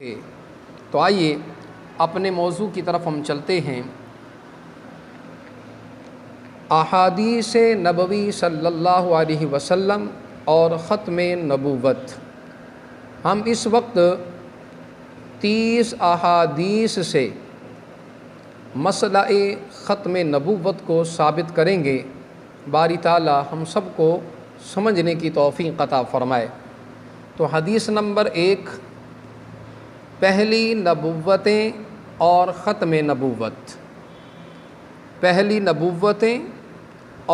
تو آئیے اپنے موضوع کی طرف ہم چلتے ہیں۔ احادیث نبوی صلی اللہ علیہ وسلم اور ختم نبوت۔ ہم اس وقت 30 احادیث سے مسئلہ ختم نبوت کو ثابت کریں گے۔ باری تعالی ہم سب کو سمجھنے کی توفیق عطا فرمائے۔ تو حدیث نمبر 1، پہلی نبوتیں اور ختم نبوت۔ پہلی نبوتیں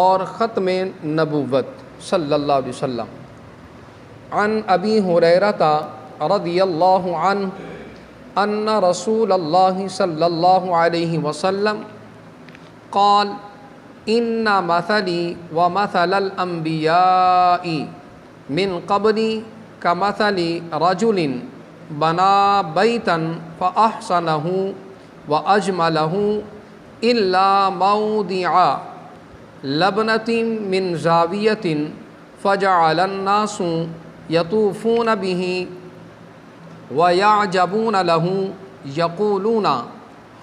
اور ختم نبوت صلی اللہ علیہ وسلم۔ عن ابی ہریرہ رضی اللہ عنہ ان رسول اللہ صلی اللہ علیہ وسلم قال ان مثلی ومثل الانبیاء من قبلی کمثل رجل بنا بیتا فاحسنہ واجملہ الا موضع لبنۃ من زاویۃ فجعل الناس یطوفون بہ ویعجبون لہ یقولون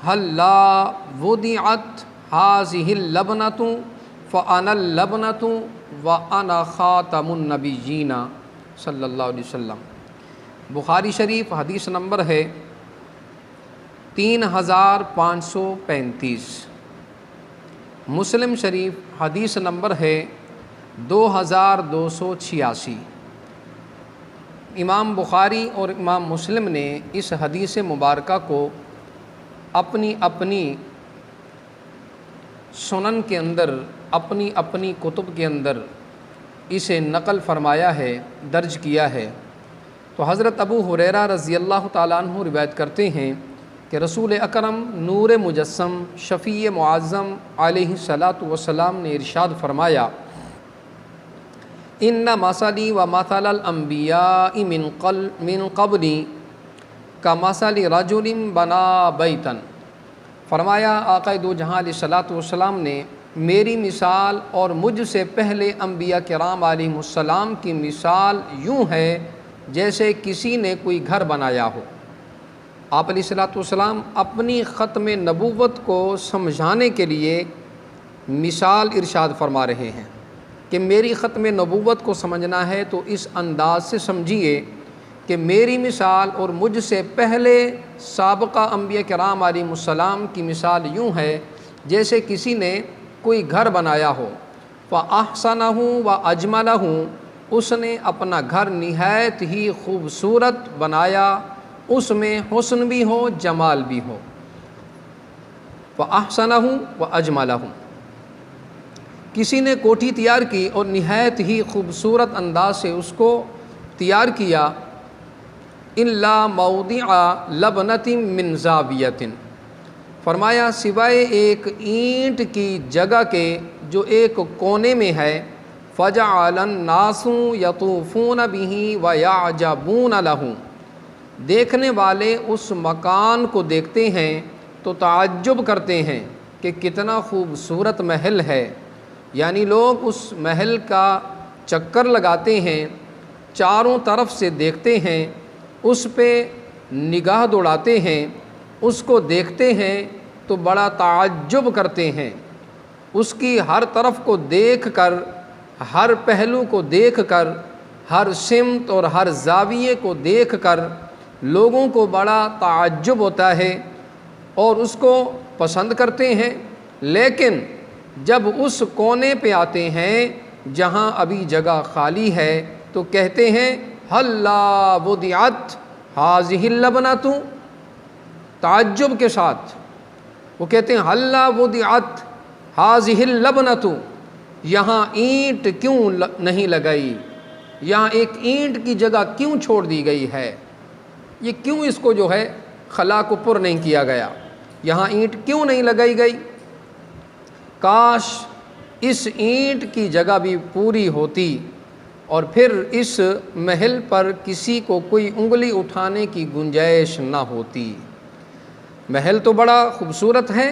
ہلا وضعت هذه اللبنۃ فانا اللبنۃ وانا خاتم النبیین صلی اللہ علیہ وسلم۔ بخاری شریف حدیث نمبر ہے 3535۔ مسلم شریف حدیث نمبر ہے 2286۔ امام بخاری اور امام مسلم نے اس حدیث مبارکہ کو اپنی اپنی سنن کے اندر، اپنی اپنی کتب کے اندر اسے نقل فرمایا ہے، درج کیا ہے۔ تو حضرت ابو ہریرہ رضی اللہ تعالیٰ عنہ روایت کرتے ہیں کہ رسول اکرم نور مجسم شفیع معظم علیہ الصلاۃ والسلام نے ارشاد فرمایا ان مثلی و مثل الانبیاء من قبلی کمثل رجل بنا بیتا۔ فرمایا آقا دو جہاں علیہ الصلاۃ والسلام نے میری مثال اور مجھ سے پہلے انبیاء کرام علیہ السلام کی مثال یوں ہے جیسے کسی نے کوئی گھر بنایا ہو۔ آپ علیہ الصلاۃ والسلام اپنی ختم نبوت کو سمجھانے کے لیے مثال ارشاد فرما رہے ہیں کہ میری ختم نبوت کو سمجھنا ہے تو اس انداز سے سمجھیے کہ میری مثال اور مجھ سے پہلے سابقہ انبیاء کرام علیہ السلام کی مثال یوں ہے جیسے کسی نے کوئی گھر بنایا ہو، فَأَحْسَنَهُ وَأَجْمَلَهُ، اس نے اپنا گھر نہایت ہی خوبصورت بنایا، اس میں حسن بھی ہو جمال بھی ہو۔ فَأَحْسَنَهُ وَأَجْمَلَهُ، کسی نے کوٹھی تیار کی اور نہایت ہی خوبصورت انداز سے اس کو تیار کیا، إِلَّا مَوْضِعَ لَبْنَةٍ مِّن زَاوِيَةٍ، فرمایا سوائے ایک اینٹ کی جگہ کے جو ایک کونے میں ہے، فَجَعَلَ النَّاسُ يَطُوفُونَ بِهِ وَيَعْجَبُونَ لَهُ، دیکھنے والے اس مکان کو دیکھتے ہیں تو تعجب کرتے ہیں کہ کتنا خوبصورت محل ہے، یعنی لوگ اس محل کا چکر لگاتے ہیں، چاروں طرف سے دیکھتے ہیں، اس پہ نگاہ دوڑاتے ہیں، اس کو دیکھتے ہیں تو بڑا تعجب کرتے ہیں، اس کی ہر طرف کو دیکھ کر، ہر پہلو کو دیکھ کر، ہر سمت اور ہر زاویے کو دیکھ کر لوگوں کو بڑا تعجب ہوتا ہے اور اس کو پسند کرتے ہیں، لیکن جب اس کونے پہ آتے ہیں جہاں ابھی جگہ خالی ہے تو کہتے ہیں ہلا وضعت هذه اللبنۃ، تعجب کے ساتھ وہ کہتے ہیں ہلا وضعت هذه اللبنۃ، یہاں اینٹ کیوں نہیں لگائی، یہاں ایک اینٹ کی جگہ کیوں چھوڑ دی گئی ہے، یہ کیوں اس کو جو ہے خلا کو پر نہیں کیا گیا، یہاں اینٹ کیوں نہیں لگائی گئی، کاش اس اینٹ کی جگہ بھی پوری ہوتی اور پھر اس محل پر کسی کو کوئی انگلی اٹھانے کی گنجائش نہ ہوتی۔ محل تو بڑا خوبصورت ہے،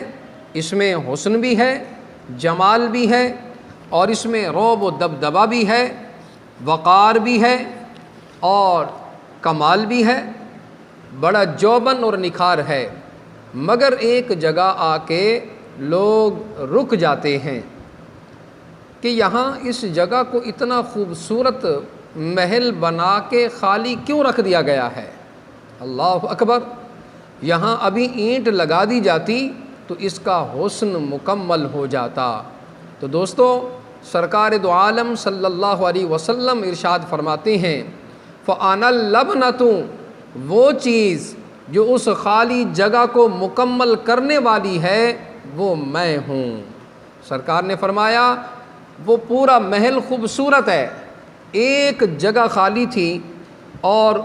اس میں حسن بھی ہے، جمال بھی ہے، اور اس میں رعب و دبدبہ بھی ہے، وقار بھی ہے اور کمال بھی ہے، بڑا جوبن اور نکھار ہے، مگر ایک جگہ آ کے لوگ رک جاتے ہیں کہ یہاں اس جگہ کو اتنا خوبصورت محل بنا کے خالی کیوں رکھ دیا گیا ہے؟ اللہ اکبر! یہاں ابھی اینٹ لگا دی جاتی تو اس کا حسن مکمل ہو جاتا۔ تو دوستو، سرکار دو عالم صلی اللہ علیہ وسلم ارشاد فرماتے ہیں، فَأَنَا اللَّبْنَةُ، وہ چیز جو اس خالی جگہ کو مکمل کرنے والی ہے وہ میں ہوں۔ سرکار نے فرمایا وہ پورا محل خوبصورت ہے، ایک جگہ خالی تھی اور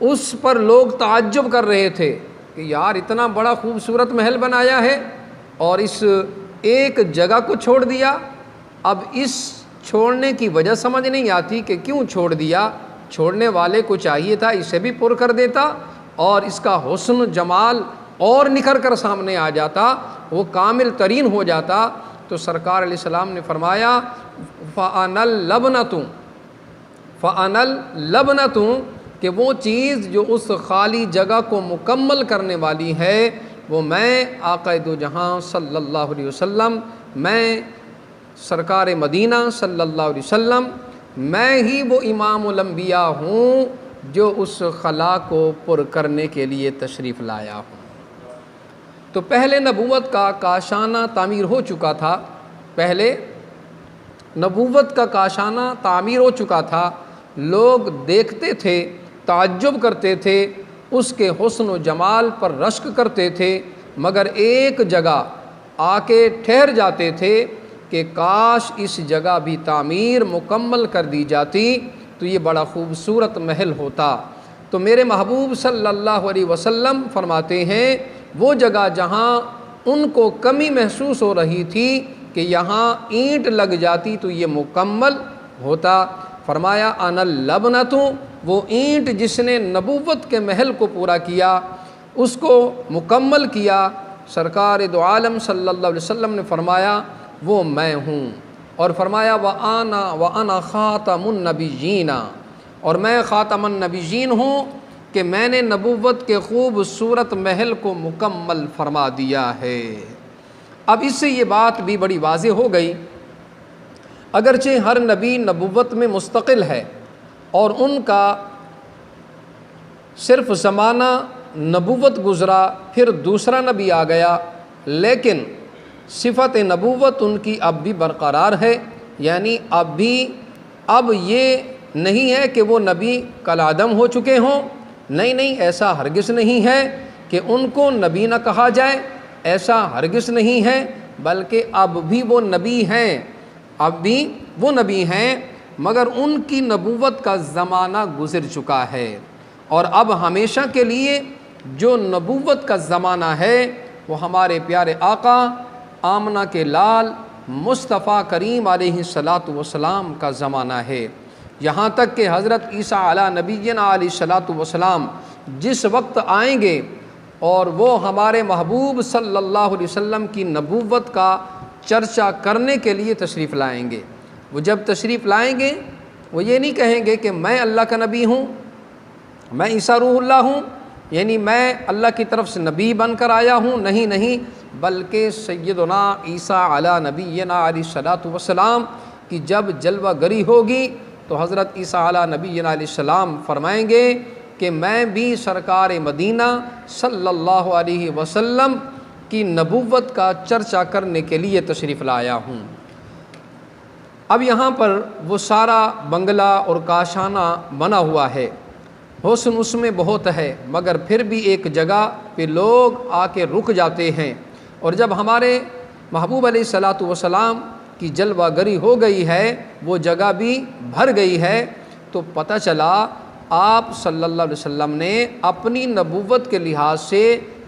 اس پر لوگ تعجب کر رہے تھے کہ یار اتنا بڑا خوبصورت محل بنایا ہے اور اس ایک جگہ کو چھوڑ دیا۔ اب اس چھوڑنے کی وجہ سمجھ نہیں آتی کہ کیوں چھوڑ دیا۔ چھوڑنے والے کو چاہیے تھا اسے بھی پر کر دیتا اور اس کا حسن جمال اور نکھر کر سامنے آ جاتا، وہ کامل ترین ہو جاتا۔ تو سرکار علیہ السلام نے فرمایا فَأَنَا اللَّبْنَةُ، فَأَنَا اللَّبْنَةُ، کہ وہ چیز جو اس خالی جگہ کو مکمل کرنے والی ہے وہ میں آقا دو جہاں صلی اللہ علیہ وسلم، میں سرکار مدینہ صلی اللہ علیہ وسلم، میں ہی وہ امام الانبیاء ہوں جو اس خلا کو پر کرنے کے لیے تشریف لایا ہوں۔ تو پہلے نبوت کا کاشانہ تعمیر ہو چکا تھا، پہلے نبوت کا کاشانہ تعمیر ہو چکا تھا، لوگ دیکھتے تھے، تعجب کرتے تھے، اس کے حسن و جمال پر رشک کرتے تھے، مگر ایک جگہ آ کے ٹھہر جاتے تھے کہ کاش اس جگہ بھی تعمیر مکمل کر دی جاتی تو یہ بڑا خوبصورت محل ہوتا۔ تو میرے محبوب صلی اللہ علیہ وسلم فرماتے ہیں وہ جگہ جہاں ان کو کمی محسوس ہو رہی تھی کہ یہاں اینٹ لگ جاتی تو یہ مکمل ہوتا، فرمایا انا اللبنۃ، وہ اینٹ جس نے نبوت کے محل کو پورا کیا، اس کو مکمل کیا، سرکار دو عالم صلی اللہ علیہ وسلم نے فرمایا وہ میں ہوں، اور فرمایا وَأَنَا خَاتَمُ النَّبِيِّينَ، اور میں خاتم النبیین ہوں کہ میں نے نبوت کے خوبصورت محل کو مکمل فرما دیا ہے۔ اب اس سے یہ بات بھی بڑی واضح ہو گئی، اگرچہ ہر نبی نبوت میں مستقل ہے اور ان کا صرف زمانہ نبوت گزرا پھر دوسرا نبی آ گیا، لیکن صفت نبوت ان کی اب بھی برقرار ہے، یعنی اب یہ نہیں ہے کہ وہ نبی کالعدم ہو چکے ہوں، نہیں، ایسا ہرگز نہیں ہے کہ ان کو نبی نہ کہا جائے، ایسا ہرگز نہیں ہے، بلکہ اب بھی وہ نبی ہیں، اب بھی وہ نبی ہیں، مگر ان کی نبوت کا زمانہ گزر چکا ہے، اور اب ہمیشہ کے لیے جو نبوت کا زمانہ ہے وہ ہمارے پیارے آقا آمنہ کے لال مصطفیٰ کریم علیہ الصلاۃ والسلام کا زمانہ ہے، یہاں تک کہ حضرت عیسیٰ علی نبینا علیہ الصلاۃ والسلام جس وقت آئیں گے اور وہ ہمارے محبوب صلی اللہ علیہ وسلم کی نبوت کا چرچا کرنے کے لیے تشریف لائیں گے، وہ جب تشریف لائیں گے وہ یہ نہیں کہیں گے کہ میں اللہ کا نبی ہوں، میں عیسیٰ روح اللہ ہوں، یعنی میں اللہ کی طرف سے نبی بن کر آیا ہوں، نہیں، بلکہ سیدنا عیسیٰ علی نبینا علیہ الصلاۃ والسلام کی جب جلوہ گری ہوگی تو حضرت عیسیٰ علی نبینا علیہ السلام فرمائیں گے کہ میں بھی سرکار مدینہ صلی اللہ علیہ وسلم کی نبوت کا چرچا کرنے کے لیے تشریف لایا ہوں۔ اب یہاں پر وہ سارا بنگلہ اور کاشانہ بنا ہوا ہے، حسن اس میں بہت ہے، مگر پھر بھی ایک جگہ پہ لوگ آ کے رک جاتے ہیں، اور جب ہمارے محبوب علیہ الصلاۃ والسلام کی جلوہ گری ہو گئی ہے، وہ جگہ بھی بھر گئی ہے، تو پتہ چلا آپ صلی اللہ علیہ وسلم نے اپنی نبوت کے لحاظ سے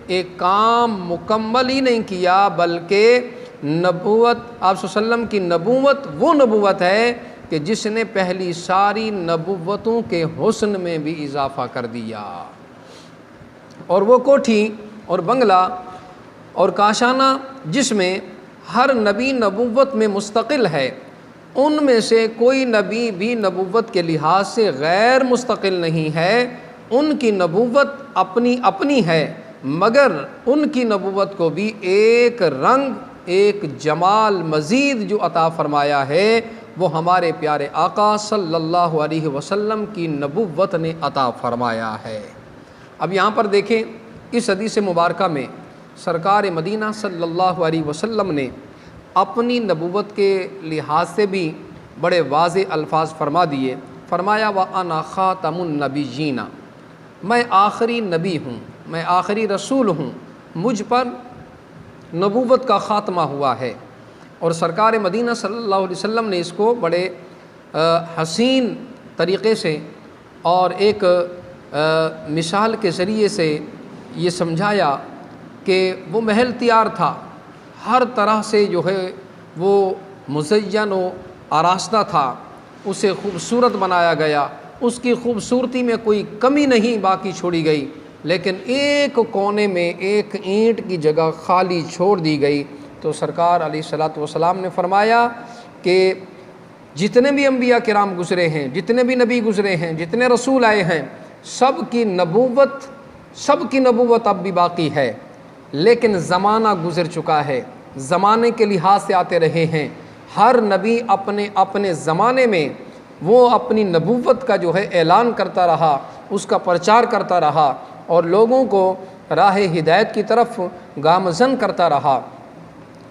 ایک کام مکمل ہی نہیں کیا، بلکہ نبوت آپ صلی اللہ علیہ وسلم کی نبوت وہ نبوت ہے کہ جس نے پہلی ساری نبوتوں کے حسن میں بھی اضافہ کر دیا، اور وہ کوٹھی اور بنگلہ اور کاشانہ جس میں ہر نبی نبوت میں مستقل ہے، ان میں سے کوئی نبی بھی نبوت کے لحاظ سے غیر مستقل نہیں ہے، ان کی نبوت اپنی اپنی ہے، مگر ان کی نبوت کو بھی ایک رنگ، ایک جمال مزید جو عطا فرمایا ہے وہ ہمارے پیارے آقا صلی اللہ علیہ وسلم کی نبوت نے عطا فرمایا ہے۔ اب یہاں پر دیکھیں، اس حدیث مبارکہ میں سرکار مدینہ صلی اللہ علیہ وسلم نے اپنی نبوت کے لحاظ سے بھی بڑے واضح الفاظ فرما دیے۔ فرمایا وَأَنَا خَاتَمُ النَّبِيِّينَ، میں آخری نبی ہوں، میں آخری رسول ہوں، مجھ پر نبوت کا خاتمہ ہوا ہے۔ اور سرکار مدینہ صلی اللہ علیہ وسلم نے اس کو بڑے حسین طریقے سے اور ایک مثال کے ذریعے سے یہ سمجھایا کہ وہ محل تیار تھا، ہر طرح سے جو ہے وہ مزین و آراستہ تھا، اسے خوبصورت بنایا گیا، اس کی خوبصورتی میں کوئی کمی نہیں باقی چھوڑی گئی، لیکن ایک کونے میں ایک اینٹ کی جگہ خالی چھوڑ دی گئی۔ تو سرکار علیہ الصلوۃ والسلام نے فرمایا کہ جتنے بھی انبیاء کرام گزرے ہیں، جتنے بھی نبی گزرے ہیں، جتنے رسول آئے ہیں، سب کی نبوت اب بھی باقی ہے، لیکن زمانہ گزر چکا ہے، زمانے کے لحاظ سے آتے رہے ہیں۔ ہر نبی اپنے اپنے زمانے میں وہ اپنی نبوت کا جو ہے اعلان کرتا رہا، اس کا پرچار کرتا رہا اور لوگوں کو راہ ہدایت کی طرف گامزن کرتا رہا۔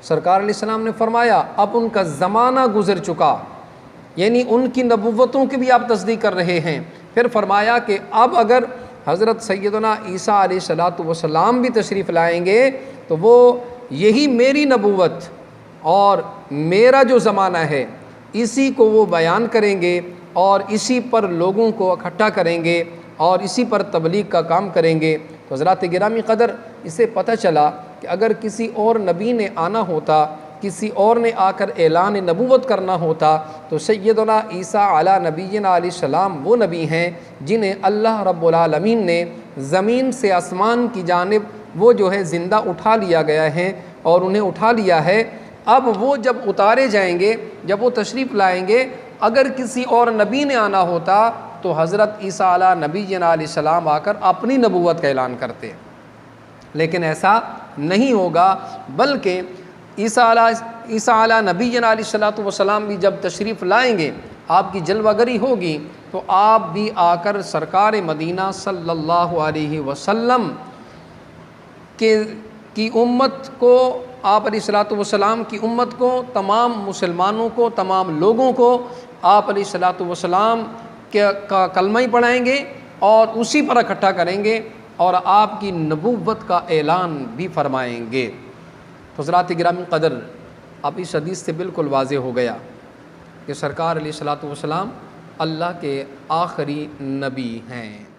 سرکار علیہ السلام نے فرمایا اب ان کا زمانہ گزر چکا، یعنی ان کی نبوتوں کی بھی آپ تصدیق کر رہے ہیں۔ پھر فرمایا کہ اب اگر حضرت سیدنا عیسیٰ علیہ الصلوۃ والسلام بھی تشریف لائیں گے تو وہ یہی میری نبوت اور میرا جو زمانہ ہے اسی کو وہ بیان کریں گے اور اسی پر لوگوں کو اکٹھا کریں گے اور اسی پر تبلیغ کا کام کریں گے۔ تو حضرات گرامی قدر، اسے پتہ چلا کہ اگر کسی اور نبی نے آنا ہوتا، کسی اور نے آ کر اعلان نبوت کرنا ہوتا تو سیدنا عیسیٰ علیہ نبینا علیہ السلام وہ نبی ہیں جنہیں اللہ رب العالمین نے زمین سے آسمان کی جانب وہ جو ہے زندہ اٹھا لیا گیا ہے اور انہیں اٹھا لیا ہے۔ اب وہ جب اتارے جائیں گے، جب وہ تشریف لائیں گے، اگر کسی اور نبی نے آنا ہوتا تو حضرت عیسیٰ علیہ نبینا علیہ السلام آ کر اپنی نبوت کا اعلان کرتے، لیکن ایسا نہیں ہوگا، بلکہ عیسیٰ علیہ نبینا علیہ الصلوۃ والسلام بھی جب تشریف لائیں گے، آپ کی جلوہ گری ہوگی تو آپ بھی آ کر سرکار مدینہ صلی اللہ علیہ وسلم کی امت کو، آپ علیہ الصلوۃ والسلام کی امت کو، تمام مسلمانوں کو، تمام لوگوں کو آپ علیہ الصلوۃ والسلام کا کلمہ ہی پڑھائیں گے اور اسی پر اکٹھا کریں گے اور آپ کی نبوت کا اعلان بھی فرمائیں گے۔ تو حضرات گرامی قدر، اب اس حدیث سے بالکل واضح ہو گیا کہ سرکار علیہ الصلوۃ والسلام اللہ کے آخری نبی ہیں۔